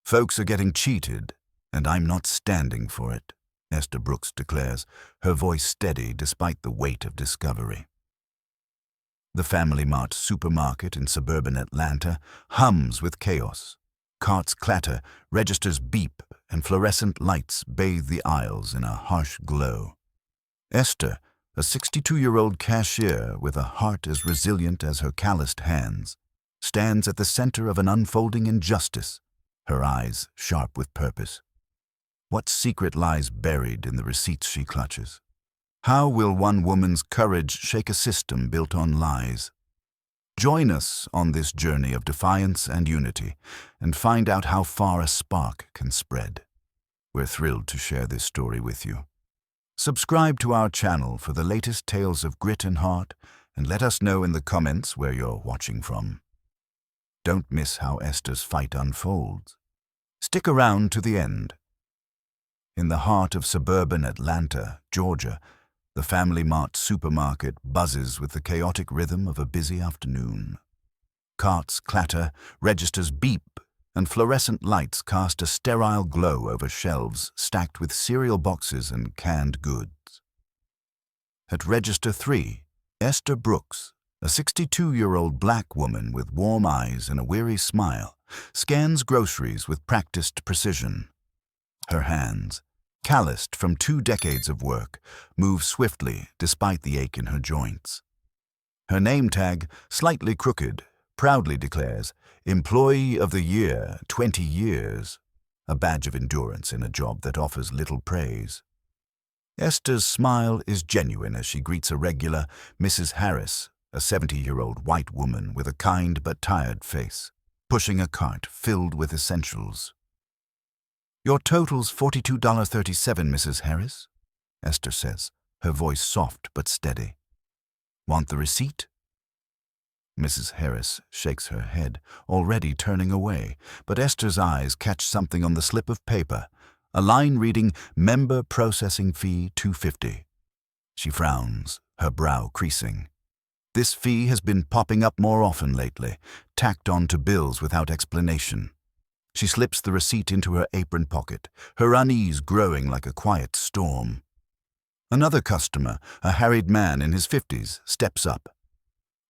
Folks are getting cheated, and I'm not standing for it, Esther Brooks declares, her voice steady despite the weight of discovery. The Family Mart supermarket in suburban Atlanta hums with chaos. Carts clatter, registers beep, and fluorescent lights bathe the aisles in a harsh glow. Esther, a 62-year-old cashier with a heart as resilient as her calloused hands, stands at the center of an unfolding injustice, her eyes sharp with purpose. What secret lies buried in the receipts she clutches? How will one woman's courage shake a system built on lies? Join us on this journey of defiance and unity, and find out how far a spark can spread. We're thrilled to share this story with you. Subscribe to our channel for the latest tales of grit and heart, and let us know in the comments where you're watching from. Don't miss how Esther's fight unfolds. Stick around to the end. In the heart of suburban Atlanta, Georgia, the Family Mart supermarket buzzes with the chaotic rhythm of a busy afternoon. Carts clatter, registers beep, and fluorescent lights cast a sterile glow over shelves stacked with cereal boxes and canned goods. At Register 3, Esther Brooks, a 62-year-old black woman with warm eyes and a weary smile, scans groceries with practiced precision. Her hands, calloused from 2 decades of work, move swiftly despite the ache in her joints. Her name tag, slightly crooked, proudly declares, Employee of the Year, 20 years, a badge of endurance in a job that offers little praise. Esther's smile is genuine as she greets a regular, Mrs. Harris, a 70-year-old white woman with a kind but tired face, pushing a cart filled with essentials. "Your total's $42.37, Mrs. Harris," Esther says, her voice soft but steady. "Want the receipt?" Mrs. Harris shakes her head, already turning away, but Esther's eyes catch something on the slip of paper, a line reading, "Member processing fee $2.50. She frowns, her brow creasing. This fee has been popping up more often lately, tacked onto bills without explanation. She slips the receipt into her apron pocket, her unease growing like a quiet storm. Another customer, a harried man in his 50s, steps up.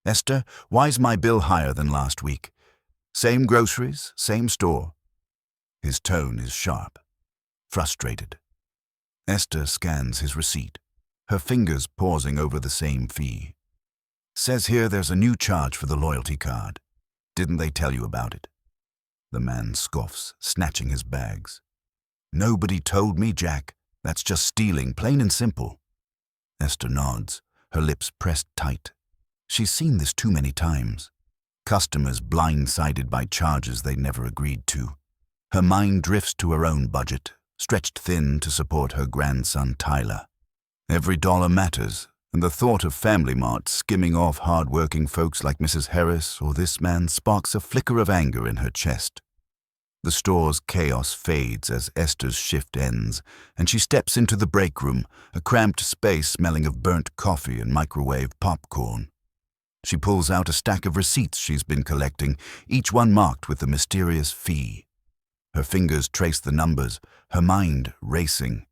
"Esther, why's my bill higher than last week? Same groceries, same store." His tone is sharp, frustrated. Esther scans his receipt, her fingers pausing over the same fee. "Says here there's a new charge for the loyalty card. Didn't they tell you about it?" The man scoffs, snatching his bags. "Nobody told me, Jack. That's just stealing, plain and simple." Esther nods, her lips pressed tight. She's seen this too many times. Customers blindsided by charges they never agreed to. Her mind drifts to her own budget, stretched thin to support her grandson Tyler. Every dollar matters, and the thought of Family Mart skimming off hard-working folks like Mrs. Harris or this man sparks a flicker of anger in her chest. The store's chaos fades as Esther's shift ends, and she steps into the break room, a cramped space smelling of burnt coffee and microwave popcorn. She pulls out a stack of receipts she's been collecting, each one marked with the mysterious fee. Her fingers trace the numbers, her mind racing.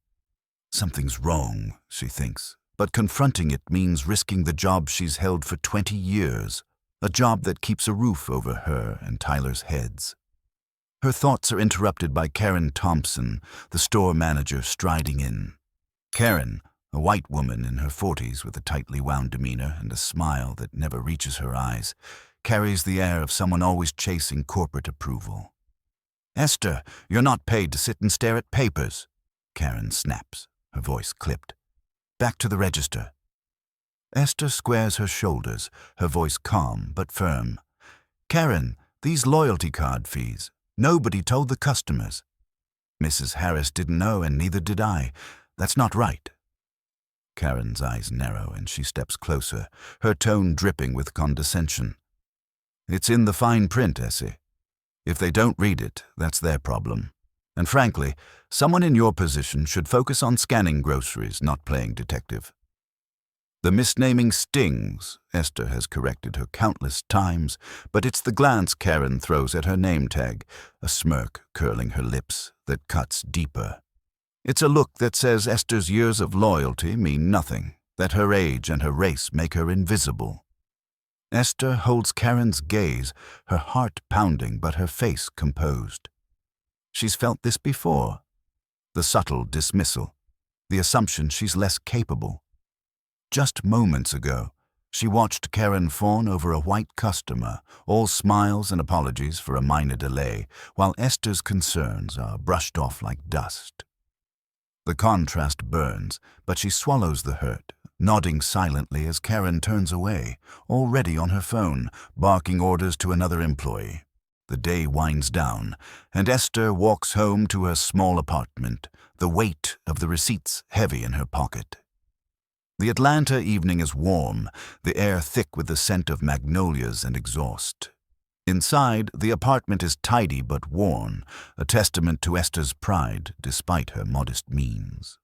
Something's wrong, she thinks, but confronting it means risking the job she's held for 20 years, a job that keeps a roof over her and Tyler's heads. Her thoughts are interrupted by Karen Thompson, the store manager, striding in. Karen, a white woman in her 40s with a tightly wound demeanor and a smile that never reaches her eyes, carries the air of someone always chasing corporate approval. "Esther, you're not paid to sit and stare at papers," Karen snaps, her voice clipped. "Back to the register." Esther squares her shoulders, her voice calm but firm. "Karen, these loyalty card fees, nobody told the customers." "Mrs. Harris didn't know and neither did I. That's not right." Karen's eyes narrow and she steps closer, her tone dripping with condescension. "It's in the fine print, Essie. If they don't read it, that's their problem. And frankly, someone in your position should focus on scanning groceries, not playing detective." The misnaming stings. Esther has corrected her countless times, but it's the glance Karen throws at her name tag, a smirk curling her lips that cuts deeper. It's a look that says Esther's years of loyalty mean nothing, that her age and her race make her invisible. Esther holds Karen's gaze, her heart pounding but her face composed. She's felt this before. The subtle dismissal, the assumption she's less capable. Just moments ago, she watched Karen fawn over a white customer, all smiles and apologies for a minor delay, while Esther's concerns are brushed off like dust. The contrast burns, but she swallows the hurt, nodding silently as Karen turns away, already on her phone, barking orders to another employee. The day winds down, and Esther walks home to her small apartment, the weight of the receipts heavy in her pocket. The Atlanta evening is warm, the air thick with the scent of magnolias and exhaust. Inside, the apartment is tidy but worn, a testament to Esther's pride despite her modest means.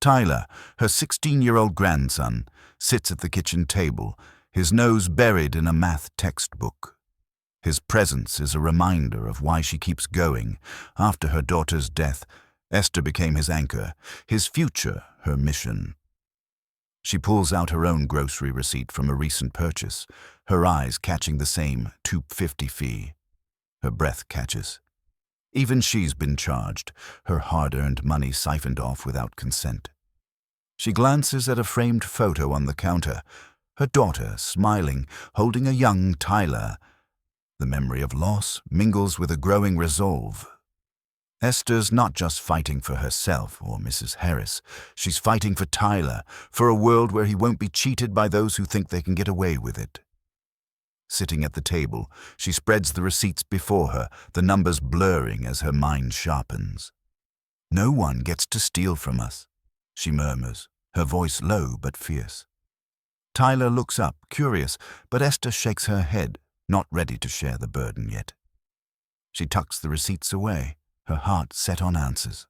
Tyler, her 16-year-old grandson, sits at the kitchen table, his nose buried in a math textbook. His presence is a reminder of why she keeps going. After her daughter's death, Esther became his anchor, his future her mission. She pulls out her own grocery receipt from a recent purchase, her eyes catching the same $2.50 fee. Her breath catches. Even she's been charged, her hard-earned money siphoned off without consent. She glances at a framed photo on the counter, her daughter smiling, holding a young Tyler. The memory of loss mingles with a growing resolve. Esther's not just fighting for herself or Mrs. Harris. She's fighting for Tyler, for a world where he won't be cheated by those who think they can get away with it. Sitting at the table, she spreads the receipts before her, the numbers blurring as her mind sharpens. "No one gets to steal from us," she murmurs, her voice low but fierce. Tyler looks up, curious, but Esther shakes her head, not ready to share the burden yet. She tucks the receipts away, her heart set on answers.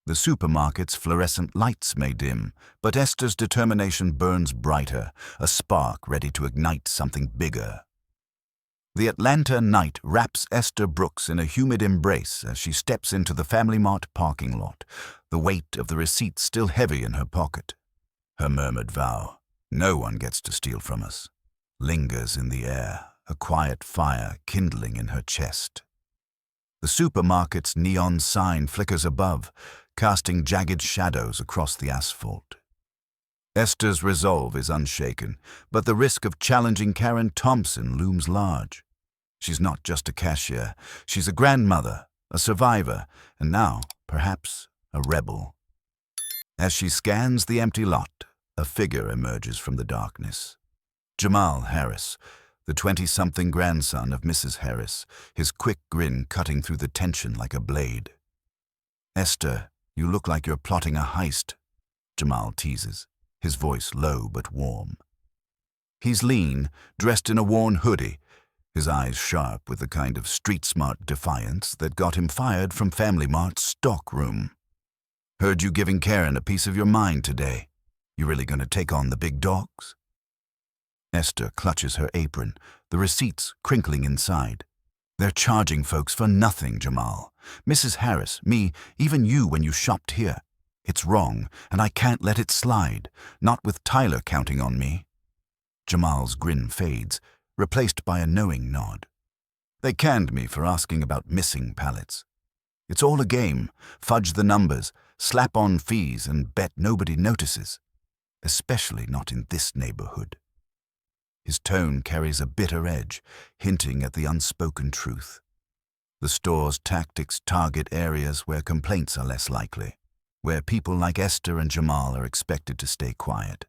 The supermarket's fluorescent lights may dim, but Esther's determination burns brighter, a spark ready to ignite something bigger. The Atlanta night wraps Esther Brooks in a humid embrace as she steps into the Family Mart parking lot, the weight of the receipts still heavy in her pocket. Her murmured vow, "No one gets to steal from us," lingers in the air, a quiet fire kindling in her chest. The supermarket's neon sign flickers above, casting jagged shadows across the asphalt. Esther's resolve is unshaken, but the risk of challenging Karen Thompson looms large. She's not just a cashier, she's a grandmother, a survivor, and now, perhaps, a rebel. As she scans the empty lot, a figure emerges from the darkness. Jamal Harris, the 20-something grandson of Mrs. Harris, his quick grin cutting through the tension like a blade. "Esther, you look like you're plotting a heist," Jamal teases, his voice low but warm. He's lean, dressed in a worn hoodie, his eyes sharp with the kind of street-smart defiance that got him fired from Family Mart's stock room. "Heard you giving Karen a piece of your mind today. You really gonna take on the big dogs?" Esther clutches her apron, the receipts crinkling inside. "They're charging folks for nothing, Jamal. Mrs. Harris, me, even you when you shopped here. It's wrong, and I can't let it slide, not with Tyler counting on me." Jamal's grin fades, replaced by a knowing nod. "They canned me for asking about missing pallets. It's all a game, fudge the numbers, slap on fees, and bet nobody notices. Especially not in this neighborhood." His tone carries a bitter edge, hinting at the unspoken truth. The store's tactics target areas where complaints are less likely, where people like Esther and Jamal are expected to stay quiet.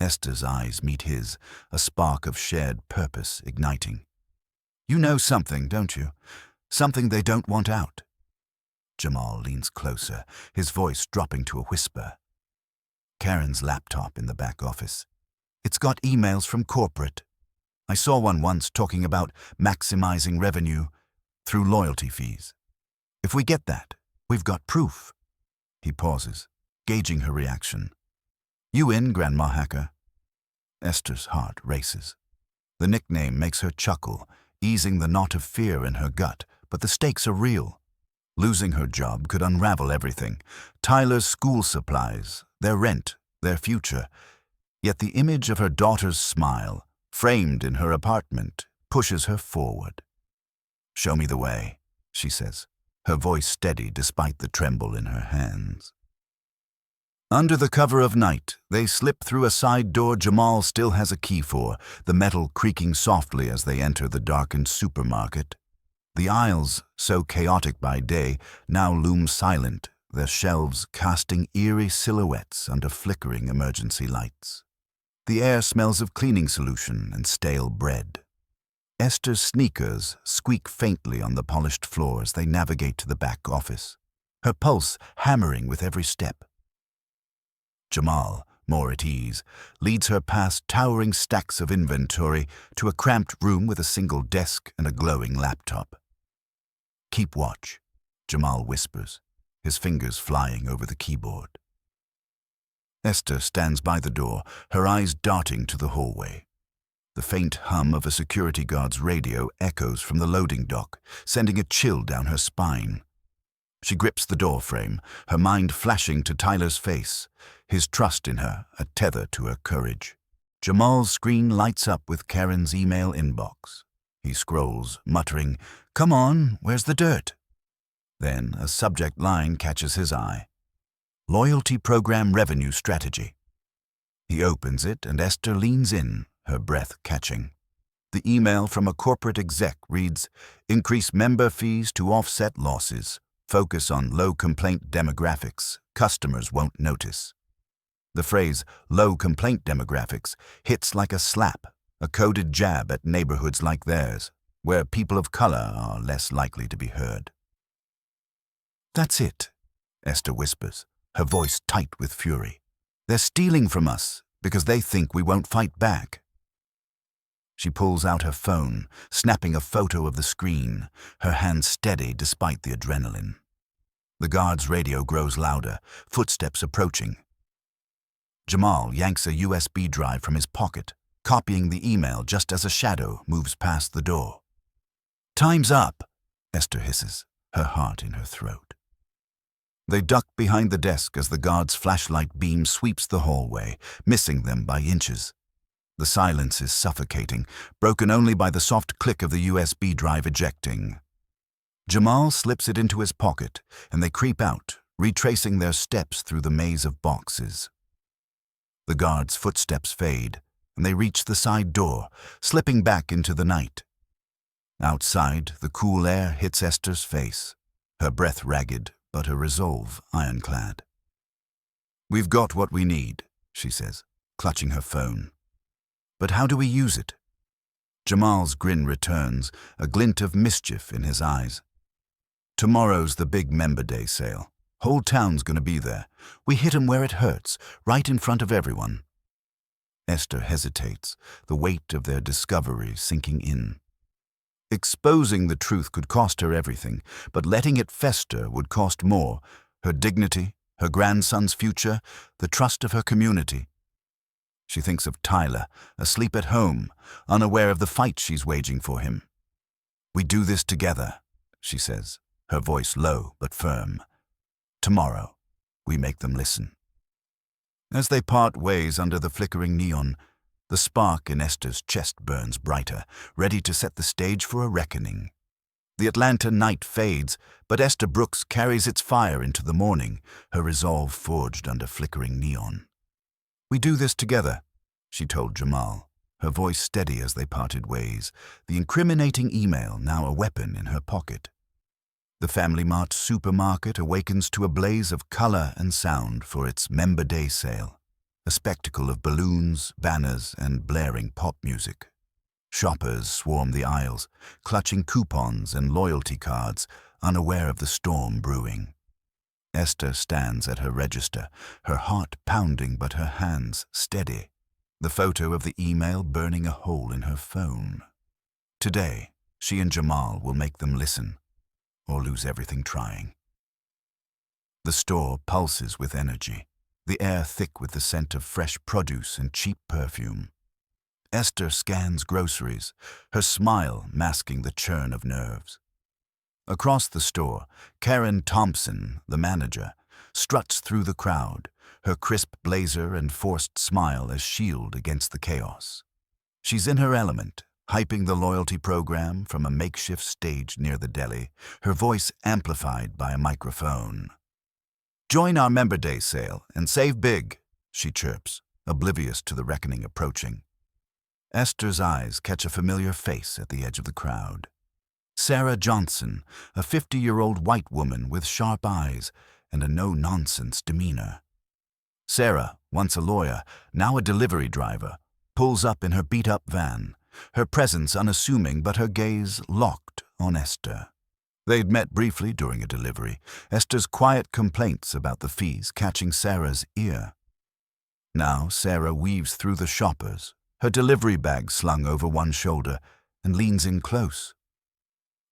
Esther's eyes meet his, a spark of shared purpose igniting. "You know something, don't you? Something they don't want out." Jamal leans closer, his voice dropping to a whisper. Karen's laptop in the back office. It's got emails from corporate. I saw one once talking about maximizing revenue through loyalty fees. If we get that, we've got proof. He pauses, gauging her reaction. You in, Grandma Hacker? Esther's heart races. The nickname makes her chuckle, easing the knot of fear in her gut, but the stakes are real. Losing her job could unravel everything. Tyler's school supplies, their rent, their future. Yet the image of her daughter's smile, framed in her apartment, pushes her forward. "Show me the way," she says, her voice steady despite the tremble in her hands. Under the cover of night, they slip through a side door Jamal still has a key for, the metal creaking softly as they enter the darkened supermarket. The aisles, so chaotic by day, now loom silent, their shelves casting eerie silhouettes under flickering emergency lights. The air smells of cleaning solution and stale bread. Esther's sneakers squeak faintly on the polished floor as they navigate to the back office, her pulse hammering with every step. Jamal, more at ease, leads her past towering stacks of inventory to a cramped room with a single desk and a glowing laptop. "Keep watch," Jamal whispers, his fingers flying over the keyboard. Esther stands by the door, her eyes darting to the hallway. The faint hum of a security guard's radio echoes from the loading dock, sending a chill down her spine. She grips the doorframe, her mind flashing to Tyler's face, his trust in her a tether to her courage. Jamal's screen lights up with Karen's email inbox. He scrolls, muttering, "Come on, where's the dirt?" Then a subject line catches his eye. "Loyalty Program Revenue Strategy." He opens it and Esther leans in, her breath catching. The email from a corporate exec reads, "Increase member fees to offset losses. Focus on low complaint demographics. Customers won't notice." The phrase, "low complaint demographics," hits like a slap, a coded jab at neighborhoods like theirs, where people of color are less likely to be heard. "That's it," Esther whispers, her voice tight with fury. "They're stealing from us because they think we won't fight back." She pulls out her phone, snapping a photo of the screen, her hand steady despite the adrenaline. The guard's radio grows louder, footsteps approaching. Jamal yanks a USB drive from his pocket, copying the email just as a shadow moves past the door. "Time's up," Esther hisses, her heart in her throat. They duck behind the desk as the guard's flashlight beam sweeps the hallway, missing them by inches. The silence is suffocating, broken only by the soft click of the USB drive ejecting. Jamal slips it into his pocket, and they creep out, retracing their steps through the maze of boxes. The guard's footsteps fade, and they reach the side door, slipping back into the night. Outside, the cool air hits Esther's face, her breath ragged, but her resolve ironclad. "We've got what we need," she says, clutching her phone. "But how do we use it?" Jamal's grin returns, a glint of mischief in his eyes. "Tomorrow's the big Member Day sale. Whole town's gonna be there. We hit 'em where it hurts, right in front of everyone." Esther hesitates, the weight of their discovery sinking in. Exposing the truth could cost her everything, but letting it fester would cost more: her dignity, her grandson's future, the trust of her community. She thinks of Tyler, asleep at home, unaware of the fight she's waging for him. "We do this together," she says, her voice low but firm. "Tomorrow, we make them listen." As they part ways under the flickering neon, the spark in Esther's chest burns brighter, ready to set the stage for a reckoning. The Atlanta night fades, but Esther Brooks carries its fire into the morning, her resolve forged under flickering neon. "We do this together," she told Jamal, her voice steady as they parted ways, the incriminating email now a weapon in her pocket. The Family Mart supermarket awakens to a blaze of color and sound for its Member Day sale, a spectacle of balloons, banners, and blaring pop music. Shoppers swarm the aisles, clutching coupons and loyalty cards, unaware of the storm brewing. Esther stands at her register, her heart pounding but her hands steady, the photo of the email burning a hole in her phone. Today, she and Jamal will make them listen, or lose everything trying. The store pulses with energy. the air thick with the scent of fresh produce and cheap perfume. Esther scans groceries, her smile masking the churn of nerves. Across the store, Karen Thompson, the manager, struts through the crowd, her crisp blazer and forced smile as shield against the chaos. She's in her element, hyping the loyalty program from a makeshift stage near the deli, her voice amplified by a microphone. "Join our Member Day sale and save big," she chirps, oblivious to the reckoning approaching. Esther's eyes catch a familiar face at the edge of the crowd. Sarah Johnson, a 50-year-old white woman with sharp eyes and a no-nonsense demeanor. Sarah, once a lawyer, now a delivery driver, pulls up in her beat-up van, her presence unassuming but her gaze locked on Esther. They'd met briefly during a delivery, Esther's quiet complaints about the fees catching Sarah's ear. Now Sarah weaves through the shoppers, her delivery bag slung over one shoulder, and leans in close.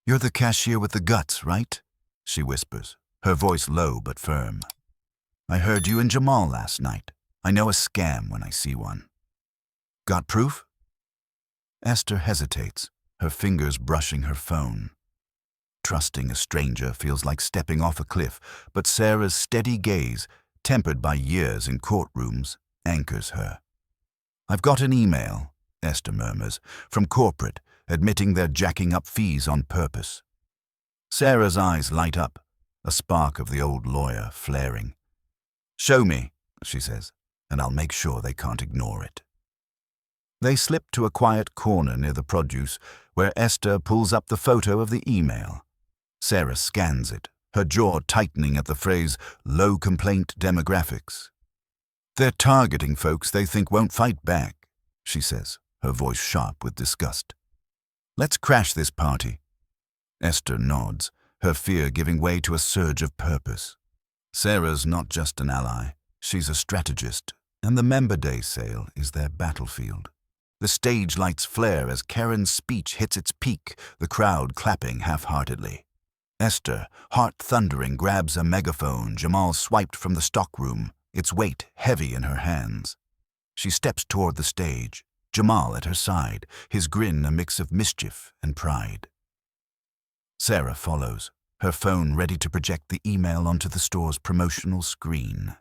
"You're the cashier with the guts, right?" she whispers, her voice low but firm. "I heard you and Jamal last night. I know a scam when I see one." "Got proof?" Esther hesitates, her fingers brushing her phone. Trusting a stranger feels like stepping off a cliff, but Sarah's steady gaze, tempered by years in courtrooms, anchors her. "I've got an email," Esther murmurs, "from corporate, admitting they're jacking up fees on purpose." Sarah's eyes light up, a spark of the old lawyer flaring. "Show me," she says, "and I'll make sure they can't ignore it." They slip to a quiet corner near the produce, where Esther pulls up the photo of the email. Sarah scans it, her jaw tightening at the phrase, "low complaint demographics." "They're targeting folks they think won't fight back," she says, her voice sharp with disgust. "Let's crash this party." Esther nods, her fear giving way to a surge of purpose. Sarah's not just an ally, she's a strategist, and the Member Day sale is their battlefield. The stage lights flare as Karen's speech hits its peak, the crowd clapping half-heartedly. Esther, heart thundering, grabs a megaphone Jamal swiped from the stockroom, its weight heavy in her hands. She steps toward the stage, Jamal at her side, his grin a mix of mischief and pride. Sarah follows, her phone ready to project the email onto the store's promotional screen.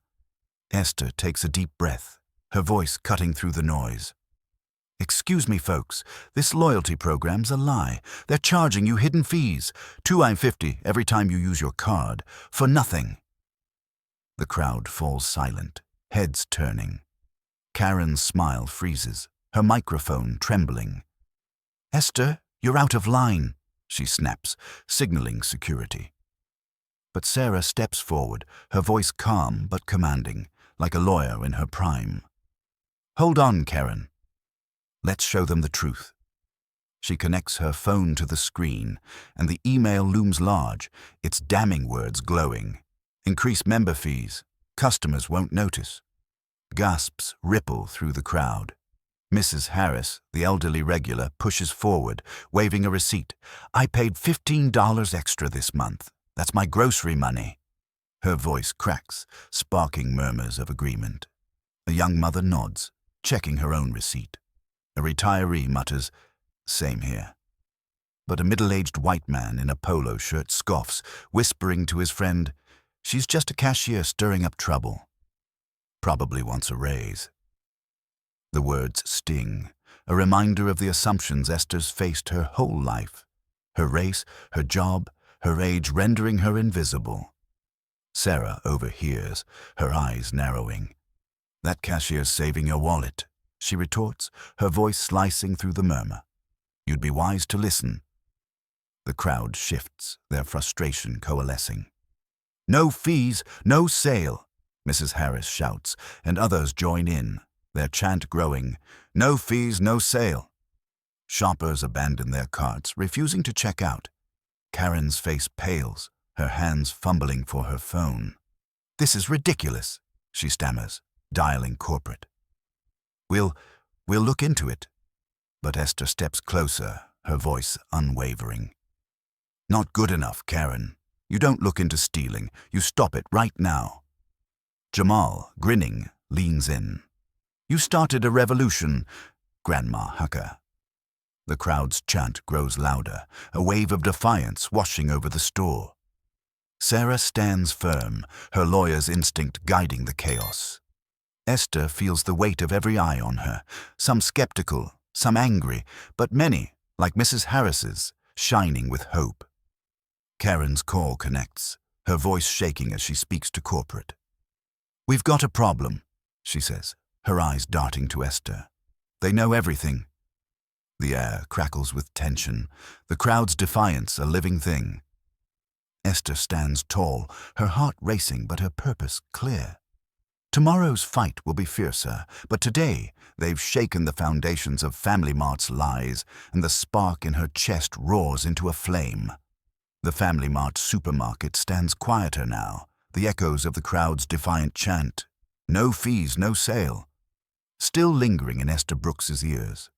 Esther takes a deep breath, her voice cutting through the noise. "Excuse me, folks, this loyalty program's a lie. They're charging you hidden fees, $2.50 every time you use your card, for nothing." The crowd falls silent, heads turning. Karen's smile freezes, her microphone trembling. "Esther, you're out of line," she snaps, signaling security. But Sarah steps forward, her voice calm but commanding, like a lawyer in her prime. "Hold on, Karen. Let's show them the truth." She connects her phone to the screen, and the email looms large, its damning words glowing. "Increase member fees. Customers won't notice." Gasps ripple through the crowd. Mrs. Harris, the elderly regular, pushes forward, waving a receipt. "I paid $15 extra this month. That's my grocery money." Her voice cracks, sparking murmurs of agreement. A young mother nods, checking her own receipt. A retiree mutters, "Same here." But a middle-aged white man in a polo shirt scoffs, whispering to his friend, "She's just a cashier stirring up trouble. Probably wants a raise." The words sting, a reminder of the assumptions Esther's faced her whole life. Her race, her job, her age rendering her invisible. Sarah overhears, her eyes narrowing. "That cashier's saving your wallet," she retorts, her voice slicing through the murmur. "You'd be wise to listen." The crowd shifts, their frustration coalescing. "No fees, no sale," Mrs. Harris shouts, and others join in, their chant growing, "No fees, no sale." Shoppers abandon their carts, refusing to check out. Karen's face pales, her hands fumbling for her phone. "This is ridiculous," she stammers, dialing corporate. We'll look into it." But Esther steps closer, her voice unwavering. "Not good enough, Karen. You don't look into stealing. You stop it right now." Jamal, grinning, leans in. "You started a revolution, Grandma Hucker." The crowd's chant grows louder, a wave of defiance washing over the store. Sarah stands firm, her lawyer's instinct guiding the chaos. Esther feels the weight of every eye on her, some skeptical, some angry, but many, like Mrs. Harris's, shining with hope. Karen's call connects, her voice shaking as she speaks to corporate. "We've got a problem," she says, her eyes darting to Esther. "They know everything." The air crackles with tension, the crowd's defiance a living thing. Esther stands tall, her heart racing but her purpose clear. Tomorrow's fight will be fiercer, but today they've shaken the foundations of Family Mart's lies, and the spark in her chest roars into a flame. The Family Mart supermarket stands quieter now, the echoes of the crowd's defiant chant, "No fees, no sale," still lingering in Esther Brooks's ears.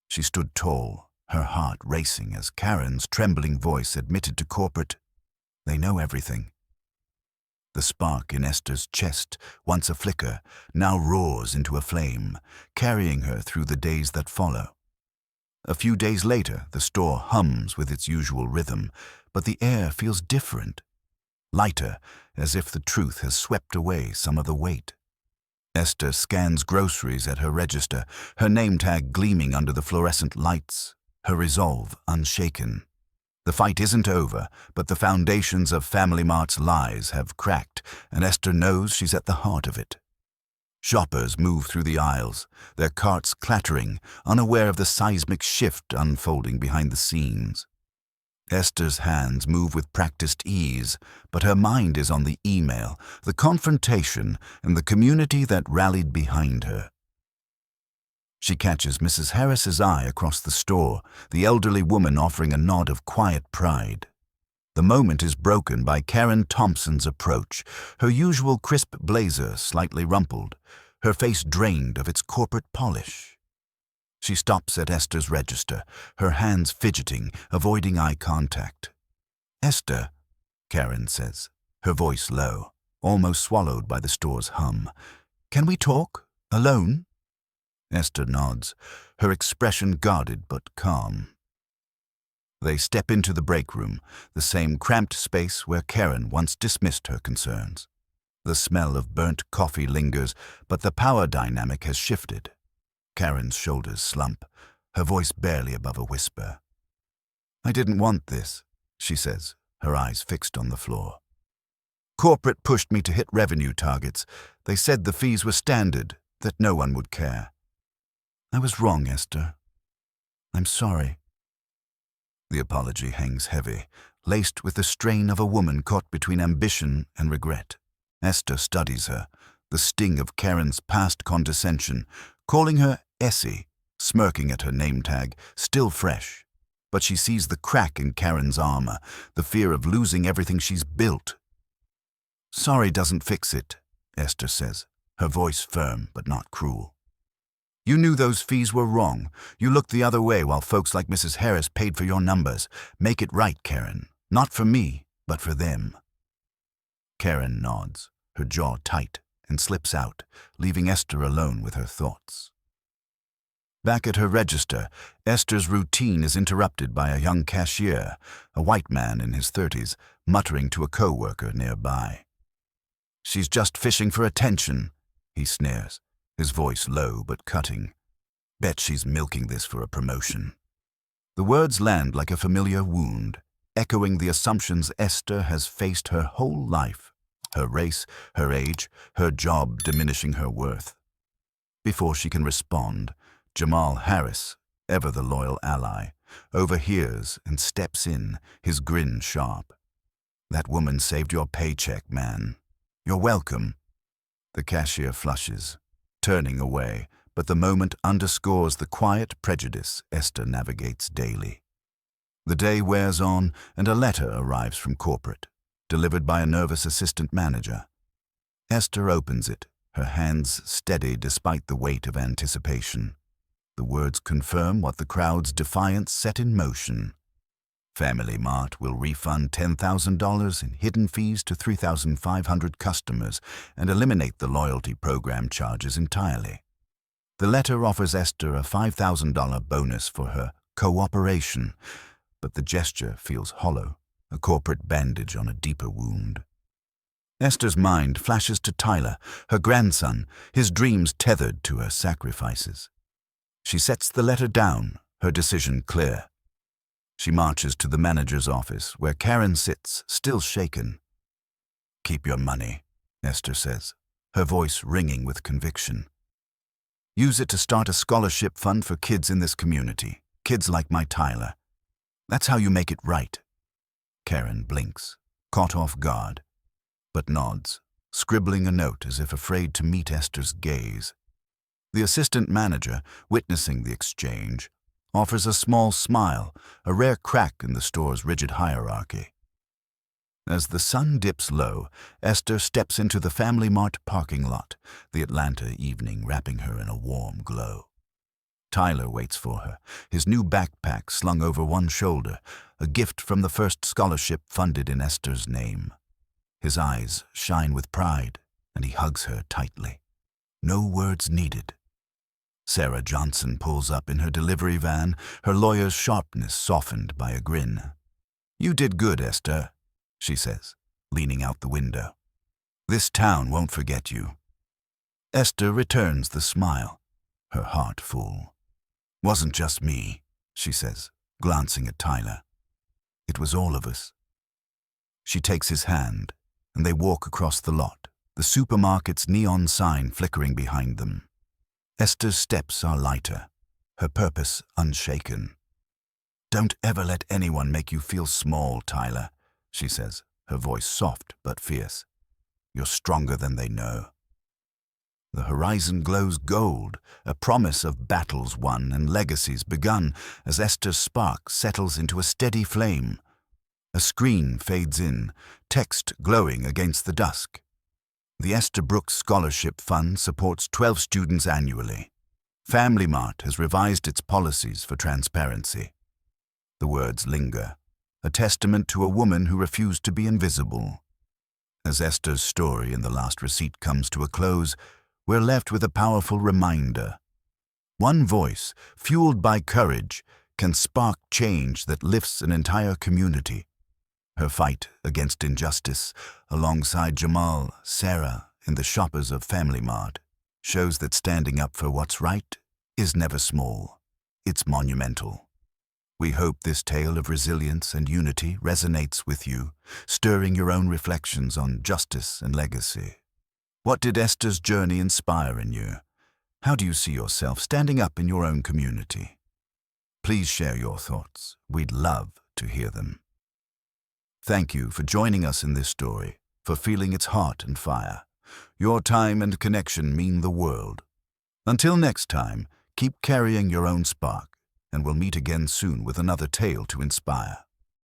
She stood tall, her heart racing as Karen's trembling voice admitted to corporate, "They know everything." The spark in Esther's chest, once a flicker, now roars into a flame, carrying her through the days that follow. A few days later, the store hums with its usual rhythm, but the air feels different, lighter, as if the truth has swept away some of the weight. Esther scans groceries at her register, her name tag gleaming under the fluorescent lights, her resolve unshaken. The fight isn't over, but the foundations of Family Mart's lies have cracked, and Esther knows she's at the heart of it. Shoppers move through the aisles, their carts clattering, unaware of the seismic shift unfolding behind the scenes. Esther's hands move with practiced ease, but her mind is on the email, the confrontation, and the community that rallied behind her. She catches Mrs. Harris's eye across the store, the elderly woman offering a nod of quiet pride. The moment is broken by Karen Thompson's approach, her usual crisp blazer slightly rumpled, her face drained of its corporate polish. She stops at Esther's register, her hands fidgeting, avoiding eye contact. "Esther," Karen says, her voice low, almost swallowed by the store's hum. "Can we talk? Alone?" Esther nods, her expression guarded but calm. They step into the break room, the same cramped space where Karen once dismissed her concerns. The smell of burnt coffee lingers, but the power dynamic has shifted. Karen's shoulders slump, her voice barely above a whisper. "I didn't want this," she says, her eyes fixed on the floor. "Corporate pushed me to hit revenue targets. They said the fees were standard, that no one would care. I was wrong, Esther. I'm sorry." The apology hangs heavy, laced with the strain of a woman caught between ambition and regret. Esther studies her, the sting of Karen's past condescension, calling her Essie, smirking at her name tag, still fresh. But she sees the crack in Karen's armor, the fear of losing everything she's built. "Sorry doesn't fix it," Esther says, her voice firm but not cruel. "You knew those fees were wrong. You looked the other way while folks like Mrs. Harris paid for your numbers. Make it right, Karen. Not for me, but for them." Karen nods, her jaw tight, and slips out, leaving Esther alone with her thoughts. Back at her register, Esther's routine is interrupted by a young cashier, a white man in his 30s, muttering to a co-worker nearby. "She's just fishing for attention," he sneers, his voice low but cutting. "Bet she's milking this for a promotion." The words land like a familiar wound, echoing the assumptions Esther has faced her whole life, her race, her age, her job diminishing her worth. Before she can respond, Jamal Harris, ever the loyal ally, overhears and steps in, his grin sharp. "That woman saved your paycheck, man. You're welcome." The cashier flushes, turning away, but the moment underscores the quiet prejudice Esther navigates daily. The day wears on, and a letter arrives from corporate, delivered by a nervous assistant manager. Esther opens it, her hands steady despite the weight of anticipation. The words confirm what the crowd's defiance set in motion. Family Mart will refund $10,000 in hidden fees to 3,500 customers and eliminate the loyalty program charges entirely. The letter offers Esther a $5,000 bonus for her cooperation, but the gesture feels hollow, a corporate bandage on a deeper wound. Esther's mind flashes to Tyler, her grandson, his dreams tethered to her sacrifices. She sets the letter down, her decision clear. She marches to the manager's office, where Karen sits, still shaken. "Keep your money," Esther says, her voice ringing with conviction. "Use it to start a scholarship fund for kids in this community, kids like my Tyler. That's how you make it right." Karen blinks, caught off guard, but nods, scribbling a note as if afraid to meet Esther's gaze. The assistant manager, witnessing the exchange, offers a small smile, a rare crack in the store's rigid hierarchy. As the sun dips low, Esther steps into the Family Mart parking lot, the Atlanta evening wrapping her in a warm glow. Tyler waits for her, his new backpack slung over one shoulder, a gift from the first scholarship funded in Esther's name. His eyes shine with pride, and he hugs her tightly. No words needed. Sarah Johnson pulls up in her delivery van, her lawyer's sharpness softened by a grin. "You did good, Esther," she says, leaning out the window. "This town won't forget you." Esther returns the smile, her heart full. "Wasn't just me," she says, glancing at Tyler. "It was all of us." She takes his hand, and they walk across the lot, the supermarket's neon sign flickering behind them. Esther's steps are lighter, her purpose unshaken. "Don't ever let anyone make you feel small, Tyler," she says, her voice soft but fierce. "You're stronger than they know." The horizon glows gold, a promise of battles won and legacies begun as Esther's spark settles into a steady flame. A screen fades in, text glowing against the dusk. The Esther Brooks Scholarship Fund supports 12 students annually. Family Mart has revised its policies for transparency. The words linger, a testament to a woman who refused to be invisible. As Esther's story in the last receipt comes to a close, we're left with a powerful reminder. One voice, fueled by courage, can spark change that lifts an entire community. Her fight against injustice, alongside Jamal, Sarah, and the shoppers of Family Mart, shows that standing up for what's right is never small. It's monumental. We hope this tale of resilience and unity resonates with you, stirring your own reflections on justice and legacy. What did Esther's journey inspire in you? How do you see yourself standing up in your own community? Please share your thoughts. We'd love to hear them. Thank you for joining us in this story, for feeling its heart and fire. Your time and connection mean the world. Until next time, keep carrying your own spark, and we'll meet again soon with another tale to inspire.